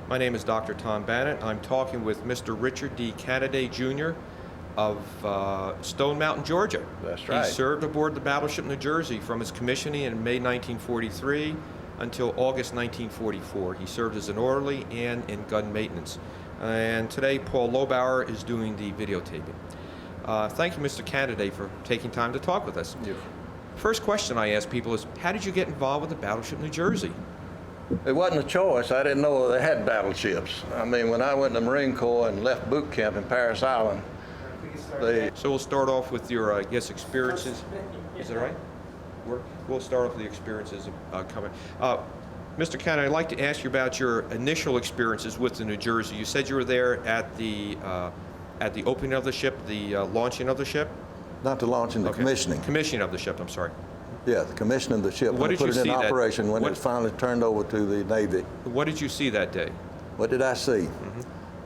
My name is Dr. Tom Bannett. I'm talking with Mr. Richard D. Canaday, Jr. of Stone Mountain, Georgia. That's right. He served aboard the Battleship New Jersey from its commissioning in May 1943 until August 1944. He served as an orderly and in gun maintenance. And today, Paul Lobauer is doing the videotaping. Thank you, Mr. Canaday, for taking time to talk with us. Yeah. First question I ask people is, how did you get involved with the Battleship New Jersey? It wasn't a choice. I didn't know they had battleships. I mean, when I went in the Marine Corps and left boot camp in Paris Island, So we'll start off with your, I guess, experiences. Is that right? We'll start off with the experiences coming. Mr. Canaday, I'd like to ask you about your initial experiences with the New Jersey. You said you were there at the opening of the ship, the launching of the ship? Not the launching, the Okay. commissioning. Commissioning of the ship, I'm sorry. Yeah, the commissioning of the ship. What did put you it see in that- operation when what- it finally turned over to the Navy. What did you see that day? What did I see?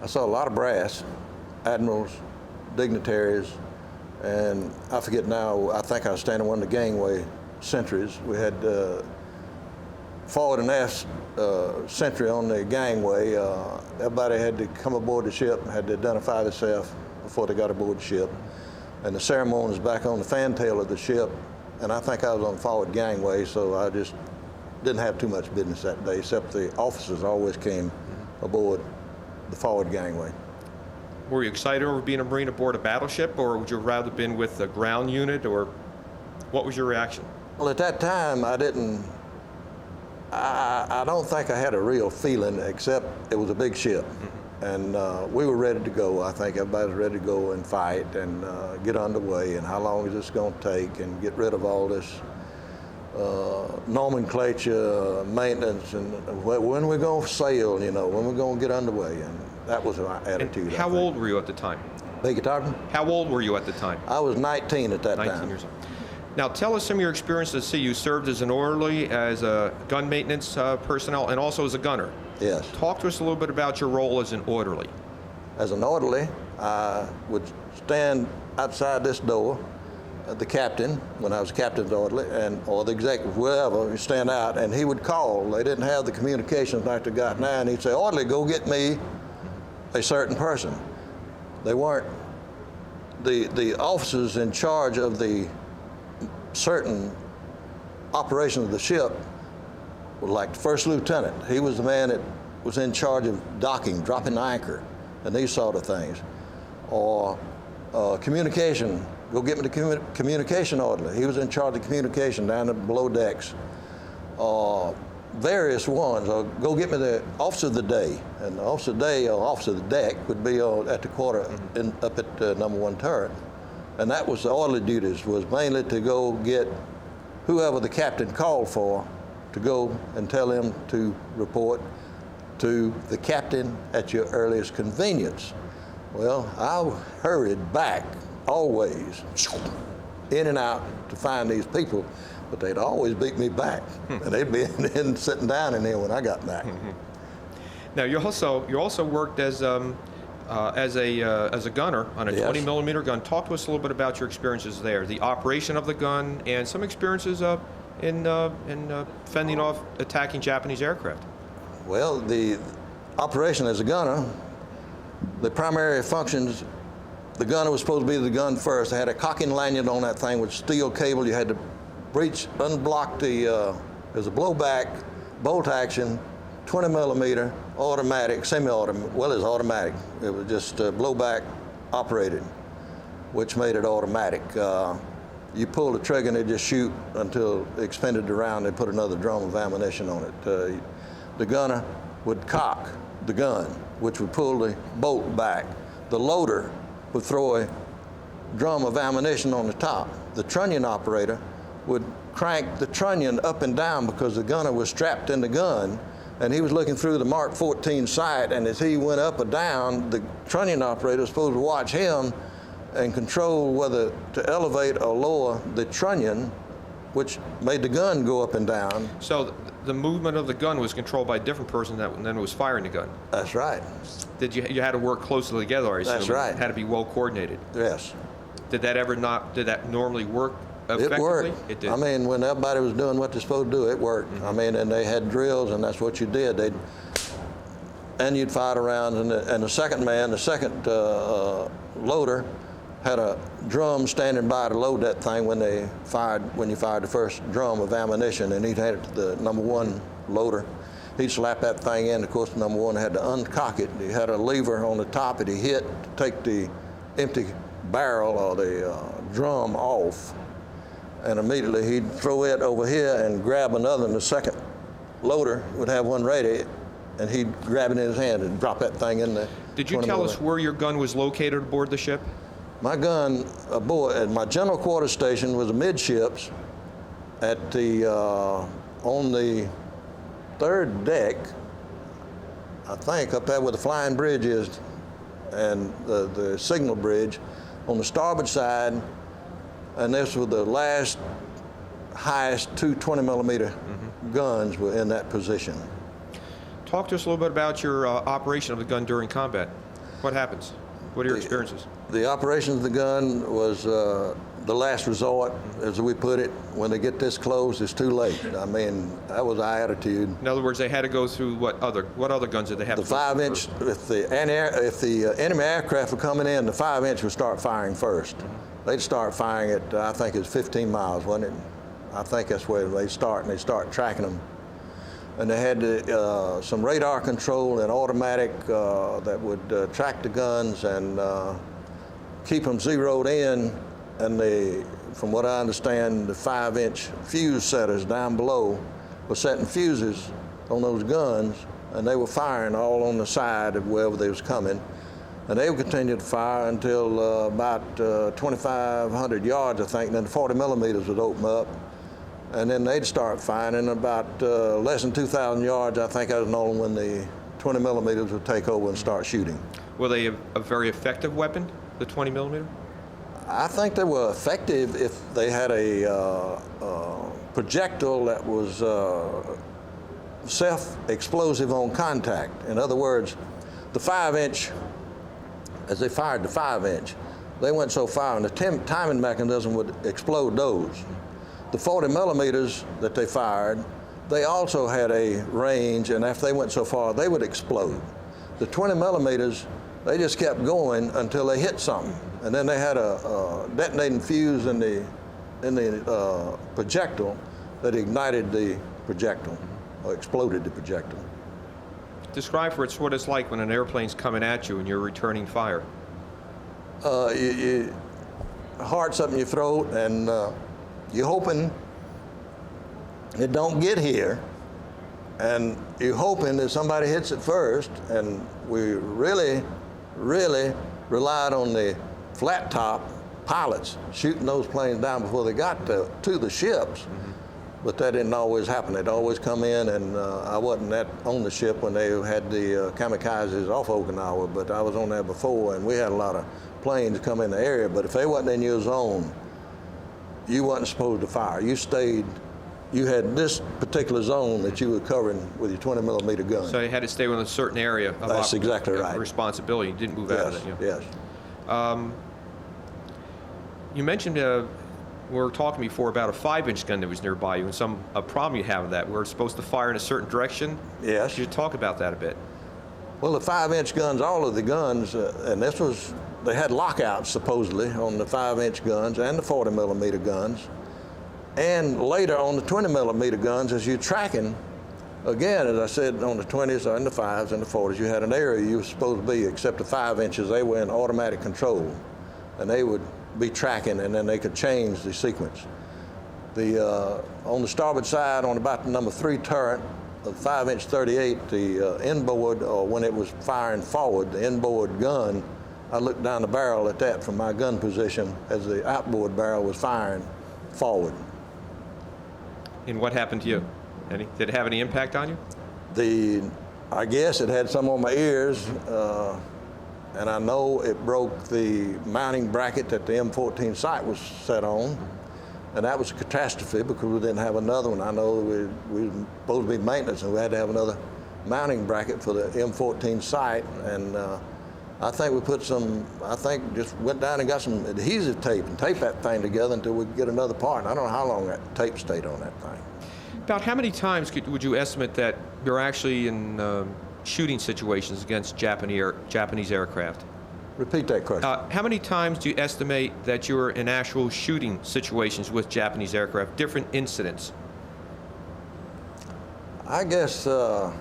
I saw a lot of brass, admirals, dignitaries, and I forget now, I think I was standing one of the gangway sentries. We had forward and aft sentry on the gangway. Everybody had to come aboard the ship, had to identify themselves before they got aboard the ship. And the ceremony was back on the fantail of the ship, and I think I was on the forward gangway, so I just didn't have too much business that day, except the officers always came aboard the forward gangway. Were you excited over being a Marine aboard a battleship, or would you rather have been with the ground unit, or what was your reaction? Well, at that time, I don't think I had a real feeling, except it was a big ship. And we were ready to go. I think everybody was ready to go and fight and get underway, and how long is this going to take, and get rid of all this nomenclature, maintenance, and when we're going to sail, you know, when we're going to get underway. And that was my attitude. And how old were you at the time? Beg your pardon? How old were you at the time? I was 19 at that 19 time. years old. Now, tell us some of your experiences at sea. You served as an orderly, as a gun maintenance personnel, and also as a gunner. Yes. Talk to us a little bit about your role as an orderly. As an orderly, I would stand outside this door, the captain, when I was captain's orderly, or the executive, whoever, you stand out, and he would call. They didn't have the communications like they got now, and he'd say, "Orderly, go get me a certain person." They weren't, the officers in charge of the certain operations of the ship were like the first lieutenant. He was the man that was in charge of docking, dropping the anchor, and these sort of things. Or communication, go get me the communication orderly. He was in charge of communication down below decks. Various ones, or go get me the officer of the day. And the officer of the day or officer of the deck would be at the quarter up at number 1 turret. And that was the orderly duties, was mainly to go get whoever the captain called for, to go and tell him to report to the captain at your earliest convenience. Well, I hurried back, always, in and out to find these people, but they'd always beat me back, and they'd be in sitting down in there when I got back. Now, you also worked as a gunner on a Yes. 20 millimeter gun. Talk to us a little bit about your experiences there, the operation of the gun, and some experiences in fending off attacking Japanese aircraft. Well, the operation as a gunner, the primary functions, the gunner was supposed to be the gun first. They had a cocking lanyard on that thing with steel cable. You had to unblock there's a blowback, bolt action, 20 millimeter, automatic, semi-automatic, well, it's automatic. It was just blowback operated, which made it automatic. You pull the trigger and they just shoot until it expended the round. They put another drum of ammunition on it. The gunner would cock the gun, which would pull the bolt back. The loader would throw a drum of ammunition on the top. The trunnion operator would crank the trunnion up and down because the gunner was strapped in the gun, and he was looking through the Mark 14 sight, and as he went up or down, the trunnion operator was supposed to watch him and control whether to elevate or lower the trunnion, which made the gun go up and down. So the movement of the gun was controlled by a different person than was firing the gun. That's right. You had to work closely together, I assume. That's right. It had to be well coordinated. Yes. Did that normally work effectively? It worked. It did. I mean, when everybody was doing what they're supposed to do, it worked. I mean, and they had drills, and that's what you did. and you'd fire the rounds, and the second man, the second loader, had a drum standing by to load that thing when you fired the first drum of ammunition, and he'd hand it to the number one loader. He'd slap that thing in. Of course, the number one had to uncock it. He had a lever on the top that he hit to take the empty barrel or the drum off, and immediately he'd throw it over here and grab another, and the second loader would have one ready, and he'd grab it in his hand and drop that thing in there. Did you tell us where your gun was located aboard the ship? My gun aboard at my general quarters station was amidships at the on the third deck, I think, up there where the flying bridge is and the signal bridge on the starboard side, and this was the last highest two 20-millimeter guns were in that position. Talk to us a little bit about your operation of the gun during combat. What happens? What are your experiences? The operation of the gun was the last resort, as we put it. When they get this close, it's too late. I mean, that was our attitude. In other words, they had to go through what other guns did they have The to go 5-inch, if the enemy aircraft were coming in, the 5-inch would start firing first. They'd start firing at, I think it was 15 miles, wasn't it? I think that's where they start, and they start tracking them. And they had some radar control and automatic that would track the guns and keep them zeroed in. And from what I understand, the 5-inch fuse setters down below were setting fuses on those guns, and they were firing all on the side of wherever they was coming. And they would continue to fire until about 2,500 yards, I think, and then the 40 millimeters would open up. And then they'd start firing, and about less than 2,000 yards, I think I was knowing when the 20 millimeters would take over and start shooting. Were they a very effective weapon, the 20 millimeter? I think they were effective if they had a projectile that was self-explosive on contact. In other words, the 5-inch, as they fired the 5-inch, they went so far, and the timing mechanism would explode those. The 40 millimeters that they fired, they also had a range, and after they went so far, they would explode. The 20 millimeters, they just kept going until they hit something. And then they had a detonating fuse in the projectile that ignited the projectile, or exploded the projectile. Describe for us what it's like when an airplane's coming at you and you're returning fire. Heart's up in your throat, and you're hoping it don't get here, and you're hoping that somebody hits it first. And we really, really relied on the flat top pilots shooting those planes down before they got to the ships. But that didn't always happen. They'd always come in, and I wasn't on the ship when they had the kamikazes off Okinawa, but I was on there before, and we had a lot of planes come in the area. But if they wasn't in your zone, you wasn't supposed to fire. You had this particular zone that you were covering with your 20 millimeter gun. So you had to stay within a certain area of That's exactly right. responsibility. You didn't move out of it. Yes. You mentioned we were talking before about a 5-inch gun that was nearby you, and a problem you have with that. We're supposed to fire in a certain direction. Yes. Could you talk about that a bit? Well, the 5-inch guns, all of the guns, and they had lockouts supposedly on the 5-inch guns and the 40 millimeter guns. And later on the 20 millimeter guns, as you're tracking, again, as I said, on the 20s and the 5s and the 40s, you had an area you were supposed to be, except the 5 inches, they were in automatic control. And they would be tracking, and then they could change the sequence. On the starboard side, on about the number 3 turret, the 5-inch 38, the inboard, or when it was firing forward, the inboard gun, I looked down the barrel at that from my gun position as the outboard barrel was firing forward. And what happened to you? Did it have any impact on you? I guess it had some on my ears, and I know it broke the mounting bracket that the M14 sight was set on. And that was a catastrophe because we didn't have another one. I know we were supposed to be maintenance, and we had to have another mounting bracket for the M14 sight. And I think we just went down and got some adhesive tape and taped that thing together until we could get another part. And I don't know how long that tape stayed on that thing. About how many times would you estimate that you're actually in shooting situations against Japanese aircraft? Repeat that question. How many times do you estimate that you were in actual shooting situations with Japanese aircraft, different incidents? I guess the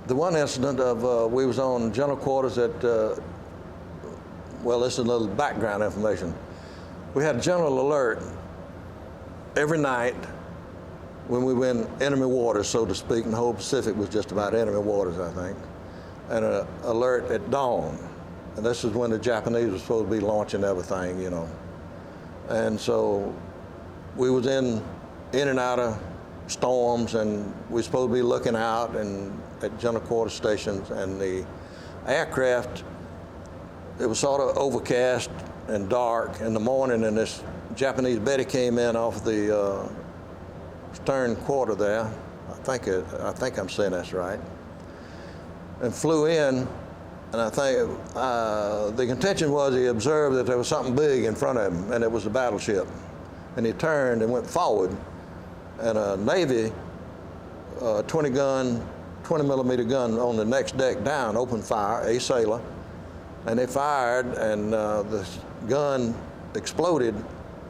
one incident of we was on general quarters at, well, this is a little background information. We had a general alert every night when we were in enemy waters, so to speak, and the whole Pacific was just about enemy waters, I think, and an alert at dawn. And this is when the Japanese were supposed to be launching everything, you know. And so we was in and out of storms, and we were supposed to be looking out and at general quarter stations, and the aircraft, it was sort of overcast and dark in the morning, and this Japanese Betty came in off the stern quarter there. I think I'm saying that's right, and flew in. And I think the contention was he observed that there was something big in front of him, and it was a battleship. And he turned and went forward, and a Navy 20 millimeter gun on the next deck down opened fire, a sailor, and they fired, and the gun exploded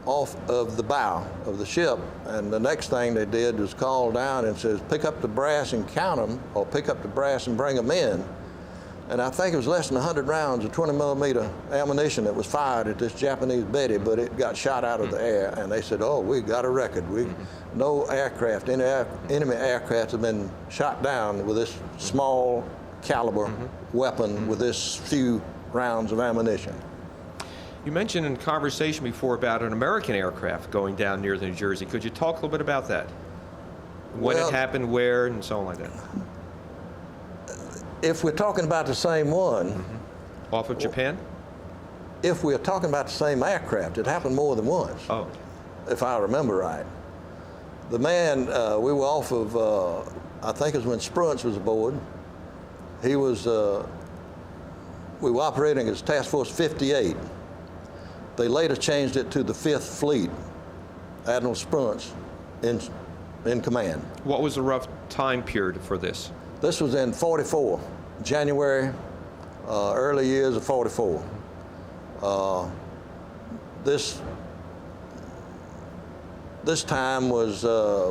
off of the bow of the ship. And the next thing they did was call down and says, pick up the brass and count them, or pick up the brass and bring them in. And I think it was less than 100 rounds of 20 millimeter ammunition that was fired at this Japanese Betty, but it got shot out of the air. And they said, oh, we got a record. No aircraft, any enemy aircraft have been shot down with this small caliber weapon with this few rounds of ammunition. You mentioned in conversation before about an American aircraft going down near the New Jersey. Could you talk a little bit about that? When it happened, where, and so on like that? If we're talking about the same one, Off of Japan? if we're talking about the same aircraft, it happened more than once, Oh. if I remember right. The man, we were off of, I think it was when Spruance was aboard. He was, we were operating as Task Force 58. They later changed it to the 5th Fleet, Admiral Spruance in command. What was the rough time period for this? This was in 44, January, early years of 44. This time was,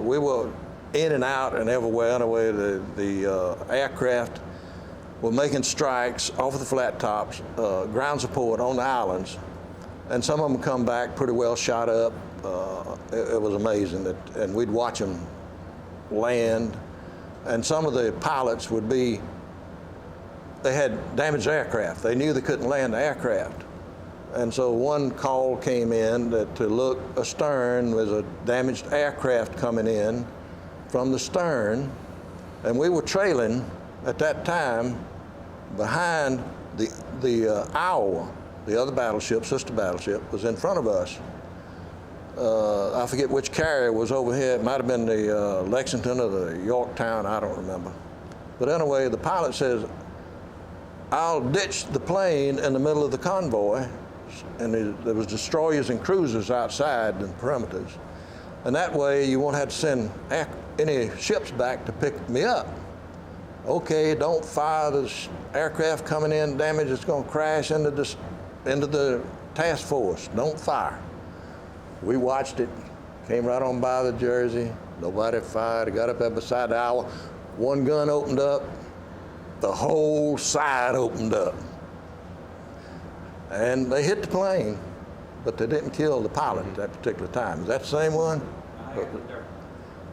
we were in and out and everywhere. Anyway, the aircraft were making strikes off of the flat tops, ground support on the islands, and some of them come back pretty well shot up. It was amazing, and we'd watch them land. And some of the pilots would be, they had damaged aircraft. They knew they couldn't land the aircraft. And so one call came in that to look astern, was a damaged aircraft coming in from the stern. And we were trailing at that time behind the Owl, the other battleship, sister battleship, was in front of us. I forget which carrier was over here. It might have been the Lexington or the Yorktown, I don't remember. But anyway, the pilot says, I'll ditch the plane in the middle of the convoy, and there was destroyers and cruisers outside and perimeters. And that way you won't have to send any ships back to pick me up. Okay, don't fire the aircraft coming in damaged, it's gonna crash into the task force. Don't fire. We watched it, came right on by the Jersey, nobody fired. I got up there beside the Owl. One gun opened up, the whole side opened up. And they hit the plane, but they didn't kill the pilot at that particular time. Is that the same one?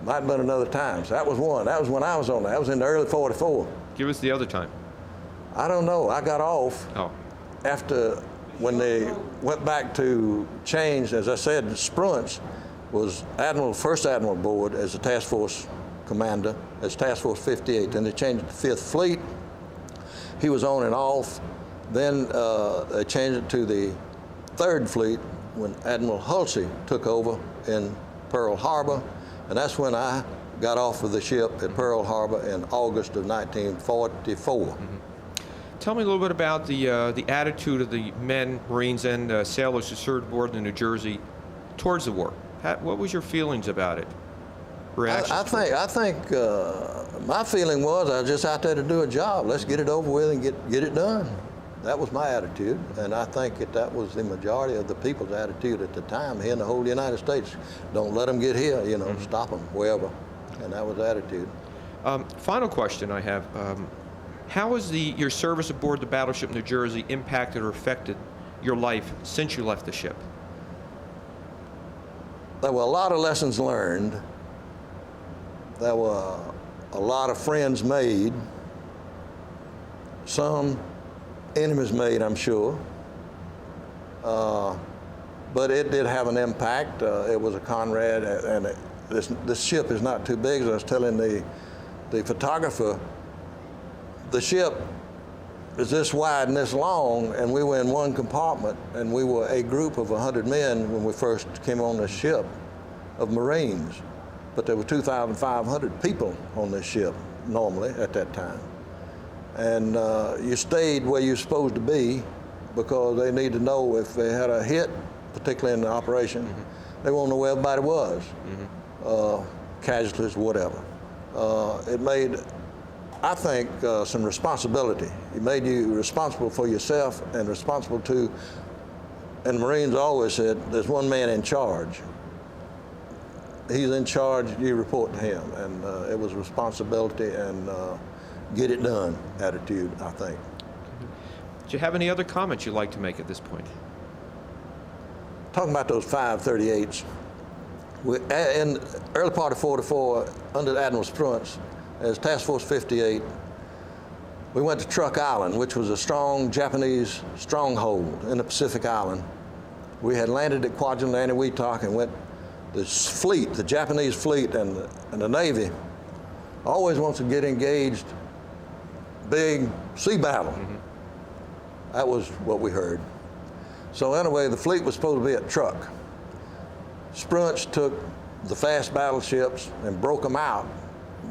Might have been another time. So that was one. That was when I was on there. That was in the early 44. Give us the other time. I don't know. I got off after when they went back to change. As I said, Spruance was First Admiral aboard as a task force commander, as Task Force 58. Then they changed it to 5th Fleet. He was on and off. Then they changed it to the 3rd Fleet when Admiral Halsey took over in Pearl Harbor. And that's when I got off of the ship at Pearl Harbor in August of 1944. Tell me a little bit about the attitude of the men, Marines, and sailors who served aboard the New Jersey towards the war. What was your feelings about it? reactions? I think my feeling was I was just out there to do a job. Let's get it over with and get it done. That was my attitude, and I think that was the majority of the people's attitude at the time here in the whole United States. Don't let them get here, you know, stop them wherever, and that was the attitude. Final question I have. How has your service aboard the Battleship New Jersey impacted or affected your life since you left the ship? There were a lot of lessons learned. There were a lot of friends made. Some enemies made, I'm sure. But it did have an impact. It was a Conrad, and this ship is not too big. As I was telling the photographer, the ship is this wide and this long, and we were in one compartment, and we were a group of 100 men when we first came on this ship of Marines. But there were 2,500 people on this ship normally at that time. And you stayed where you're supposed to be because they need to know if they had a hit, particularly in the operation, they want to know where everybody was, casualties, whatever. It made, I think, some responsibility. It made you responsible for yourself and responsible to, and the Marines always said, there's one man in charge. He's in charge, you report to him. And it was responsibility and get it done attitude, I think. Do you have any other comments you'd like to make at this point? Talking about those 538s, in the early part of '44, under Admiral Spruance, as Task Force 58, we went to Truck Island, which was a strong Japanese stronghold in the Pacific Island. We had landed at Kwajalein and Eniwetok and went, this fleet, the Japanese fleet and the Navy, always wants to get engaged, big sea battle. That was what we heard. So anyway, the fleet was supposed to be at Truck. Spruance took the fast battleships and broke them out.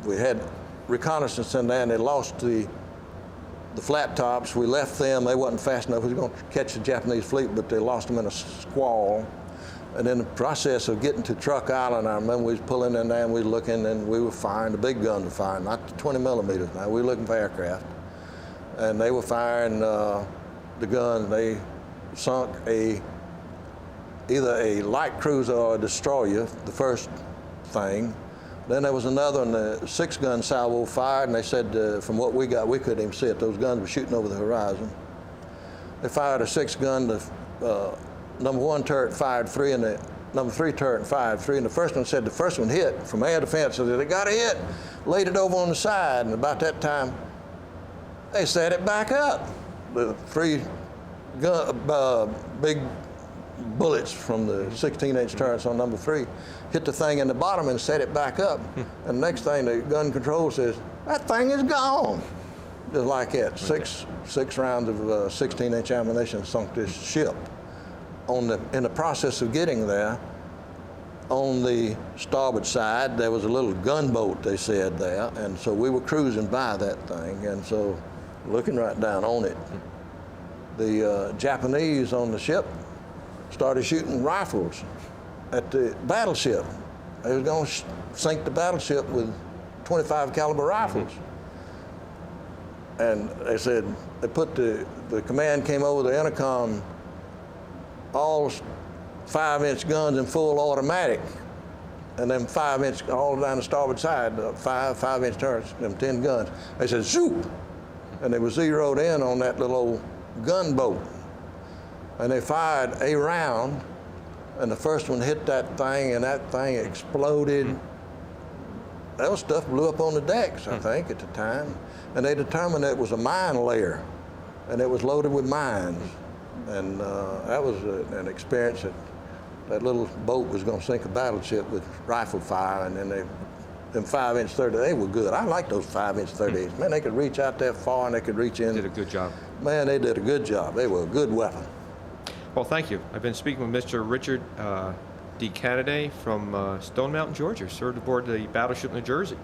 We had reconnaissance in there, and they lost the flat tops. We left them. They wasn't fast enough. We were going to catch the Japanese fleet, but they lost them in a squall. And in the process of getting to Truck Island, I remember we was pulling in there and we was looking, and we were firing, the big guns were firing, not the 20 millimeters now. We were looking for aircraft. And they were firing the gun. They sunk either a light cruiser or a destroyer, the first thing. Then there was another one, the 6-gun salvo fired, and they said from what we got, we couldn't even see it. Those guns were shooting over the horizon. They fired a 6-gun, the number 1 turret fired 3, and the number 3 turret fired 3, and the first one said the first one hit from air defense, so they got a hit, laid it over on the side, and about that time, they set it back up. The 3 big bullets from the 16-inch turrets on number 3 hit the thing in the bottom and set it back up. And the next thing, the gun control says, that thing is gone. Just like that, six rounds of 16-inch ammunition sunk this ship. In the process of getting there, on the starboard side, there was a little gunboat, they said, there, and so we were cruising by that thing, and so looking right down on it, the Japanese on the ship started shooting rifles at the battleship. They was going to sink the battleship with 25 caliber rifles. And they said, they put the command came over the intercom, all 5-inch guns in full automatic, and then 5-inch all down the starboard side, 5-inch turrets, them 10 guns. They said, zoop! And they were zeroed in on that little old gunboat. And they fired a round, and the first one hit that thing, and that thing exploded. That was stuff blew up on the decks, I think, at the time. And they determined it was a mine layer, and it was loaded with mines. And that was an experience that little boat was going to sink a battleship with rifle fire, and then them 5-inch 30, they were good. I like those 5-inch 38s. Man, they could reach out that far, and they could reach in. Did a good job. Man, they did a good job. They were a good weapon. Well, thank you. I've been speaking with Mr. Richard D. Canaday from Stone Mountain, Georgia. Served aboard the Battleship New Jersey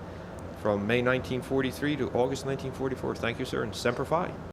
from May 1943 to August 1944. Thank you, sir, and Semper Fi.